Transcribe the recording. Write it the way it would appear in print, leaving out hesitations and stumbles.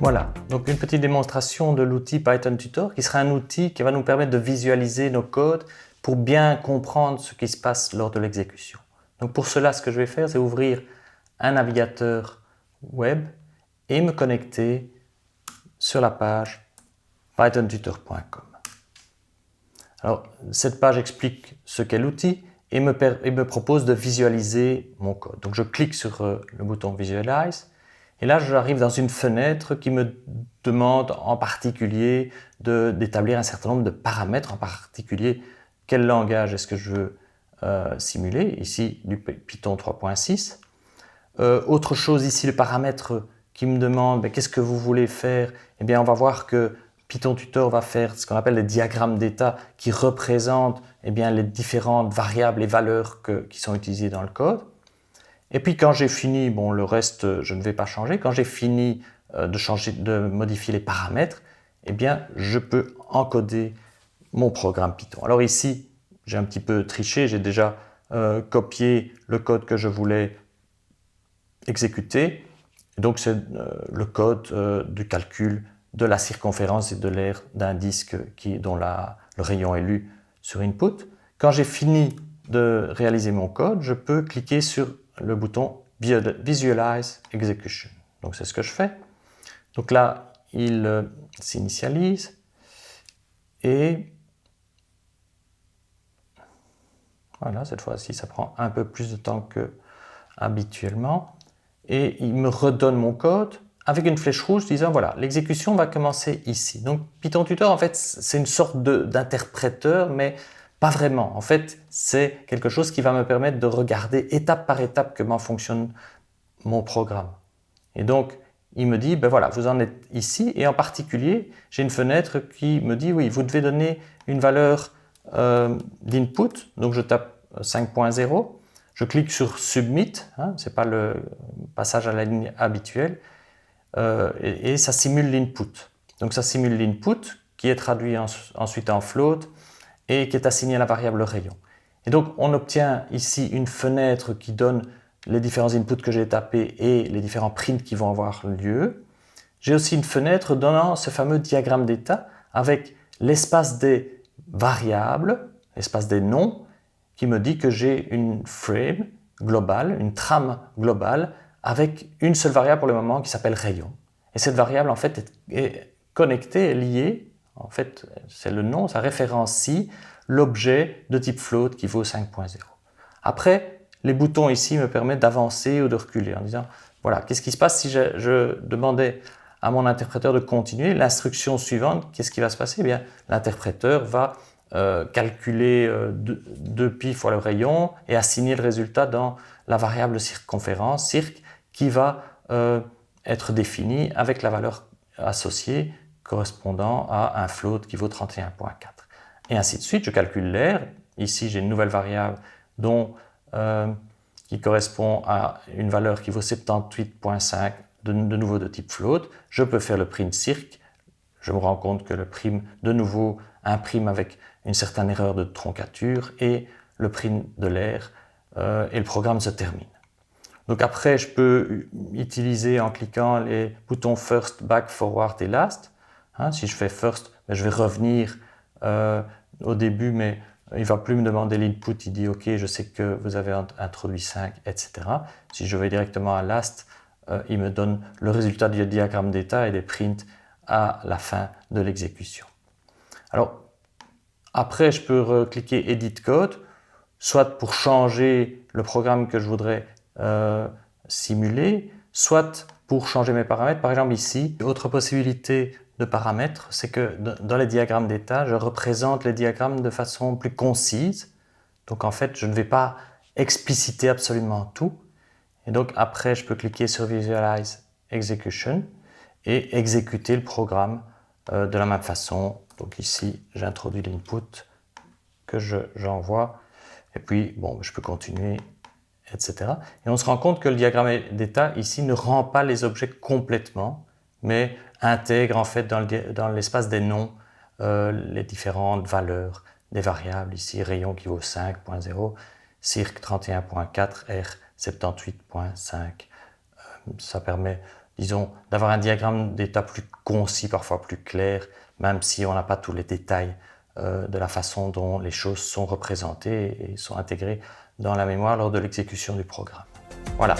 Voilà, donc une petite démonstration de l'outil Python Tutor qui sera un outil qui va nous permettre de visualiser nos codes pour bien comprendre ce qui se passe lors de l'exécution. Donc pour cela, ce que je vais faire, c'est ouvrir un navigateur web et me connecter sur la page pythontutor.com. Alors, cette page explique ce qu'est l'outil et me propose de visualiser mon code. Donc je clique sur le bouton Visualize. Et là, j'arrive dans une fenêtre qui me demande en particulier d'établir un certain nombre de paramètres, en particulier quel langage est-ce que je veux simuler, ici du Python 3.6. Autre chose ici, le paramètre qui me demande qu'est-ce que vous voulez faire. Eh bien, on va voir que Python Tutor va faire ce qu'on appelle les diagrammes d'état qui représentent les différentes variables et valeurs qui sont utilisées dans le code. Et puis quand j'ai fini, le reste je ne vais pas changer, quand j'ai fini de modifier les paramètres, je peux encoder mon programme Python. Alors ici, j'ai un petit peu triché, j'ai déjà copié le code que je voulais exécuter. Donc c'est le code du calcul de la circonférence et de l'aire d'un disque dont le rayon est lu sur input. Quand j'ai fini de réaliser mon code, je peux cliquer sur le bouton Visualize Execution. Donc c'est ce que je fais. Donc là, il s'initialise et voilà, cette fois-ci, ça prend un peu plus de temps que habituellement. Et il me redonne mon code avec une flèche rouge disant voilà, l'exécution va commencer ici. Donc Python Tutor, en fait, c'est une sorte d'interpréteur, mais pas vraiment. En fait, c'est quelque chose qui va me permettre de regarder étape par étape comment fonctionne mon programme. Et donc, il me dit, voilà, vous en êtes ici. Et en particulier, j'ai une fenêtre qui me dit, oui, vous devez donner une valeur d'input. Donc, je tape 5.0. Je clique sur Submit, ce n'est pas le passage à la ligne habituelle, et ça simule l'input. Donc ça simule l'input qui est traduit ensuite en float et qui est assigné à la variable rayon. Et donc on obtient ici une fenêtre qui donne les différents inputs que j'ai tapés et les différents prints qui vont avoir lieu. J'ai aussi une fenêtre donnant ce fameux diagramme d'état avec l'espace des variables, l'espace des noms, qui me dit que j'ai une frame globale, une trame globale, avec une seule variable pour le moment qui s'appelle rayon. Et cette variable, en fait, est connectée, est liée, en fait, c'est le nom, ça référencie l'objet de type float qui vaut 5.0. Après, les boutons ici me permettent d'avancer ou de reculer en disant, voilà, qu'est-ce qui se passe si je demandais à mon interpréteur de continuer l'instruction suivante, qu'est-ce qui va se passer? L'interpréteur va calculer 2π fois le rayon et assigner le résultat dans la variable circonférence, circ, qui va être définie avec la valeur associée correspondant à un float qui vaut 31.4. Et ainsi de suite, je calcule l'aire. Ici, j'ai une nouvelle variable qui correspond à une valeur qui vaut 78.5, de nouveau de type float. Je peux faire le print circ. Je me rends compte que le prime, de nouveau, imprime avec une certaine erreur de troncature et le print de l'aire et le programme se termine. Donc après, je peux utiliser en cliquant les boutons First, Back, Forward et Last. Si je fais First, je vais revenir au début, mais il ne va plus me demander l'input. Il dit OK, je sais que vous avez introduit 5, etc. Si je vais directement à Last, il me donne le résultat du diagramme d'état et des prints à la fin de l'exécution. Alors, après, je peux cliquer Edit Code, soit pour changer le programme que je voudrais simuler, soit pour changer mes paramètres. Par exemple ici, autre possibilité de paramètres, c'est que dans les diagrammes d'état, je représente les diagrammes de façon plus concise. Donc en fait, je ne vais pas expliciter absolument tout. Et donc après, je peux cliquer sur Visualize Execution et exécuter le programme de la même façon. Donc ici, j'introduis l'input que j'envoie et puis je peux continuer, etc. Et on se rend compte que le diagramme d'état ici ne rend pas les objets complètement, mais intègre en fait dans l'espace des noms les différentes valeurs des variables. Ici, rayon qui vaut 5.0, circ 31.4, r 78.5, ça permet, disons, d'avoir un diagramme d'état plus concis, parfois plus clair, même si on n'a pas tous les détails de la façon dont les choses sont représentées et sont intégrées dans la mémoire lors de l'exécution du programme. Voilà.